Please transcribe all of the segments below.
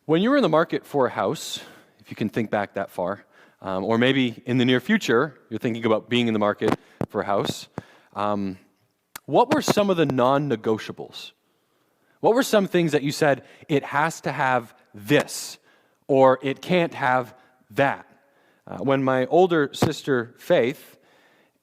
When you were in the market for a house, if you can think back that far, or maybe in the near future, you're thinking about being in the market for a house, what were some of the non-negotiables? What were some things that you said, it has to have this, or it can't have that? When my older sister, Faith,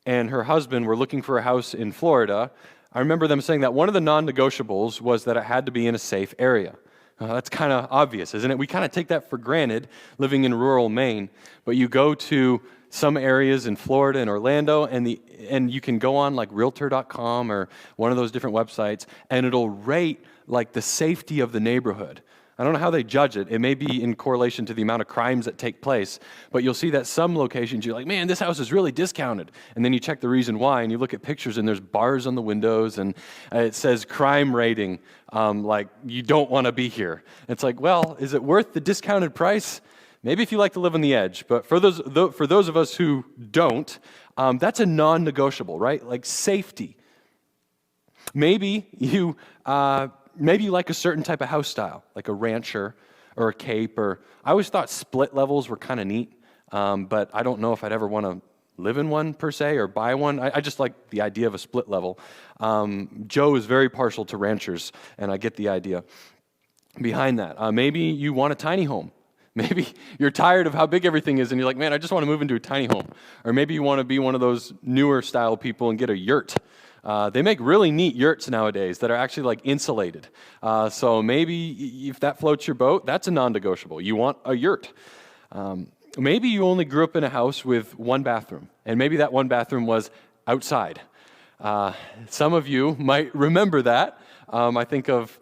and her husband were looking for a house in Florida, I remember them saying that one of the non-negotiables was that it had to be in a safe area. That's kind of obvious, isn't it? We kind of take that for granted living in rural Maine, but you go to some areas in Florida and Orlando, and you can go on like Realtor.com or one of those different websites, and it'll rate like the safety of the neighborhood. I don't know how they judge it. It may be in correlation to the amount of crimes that take place, but you'll see that some locations you're like, man, this house is really discounted. And then you check the reason why, and you look at pictures, and there's bars on the windows, and it says crime rating, like you don't want to be here. It's like, well, is it worth the discounted price? Maybe if you like to live on the edge, but for those of us who don't, that's a non-negotiable, right? Like safety. Maybe you like a certain type of house style, like a rancher or a cape, or I always thought split levels were kind of neat, but I don't know if I'd ever want to live in one per se or buy one. I just like the idea of a split level. Joe is very partial to ranchers, and I get the idea behind that. Maybe you want a tiny home. Maybe you're tired of how big everything is, and you're like, man, I just want to move into a tiny home. Or maybe you want to be one of those newer style people and get a yurt. They make really neat yurts nowadays that are actually like insulated. So maybe if that floats your boat, that's a non-negotiable. You want a yurt. Maybe you only grew up in a house with one bathroom, and maybe that one bathroom was outside. Some of you might remember that. I think of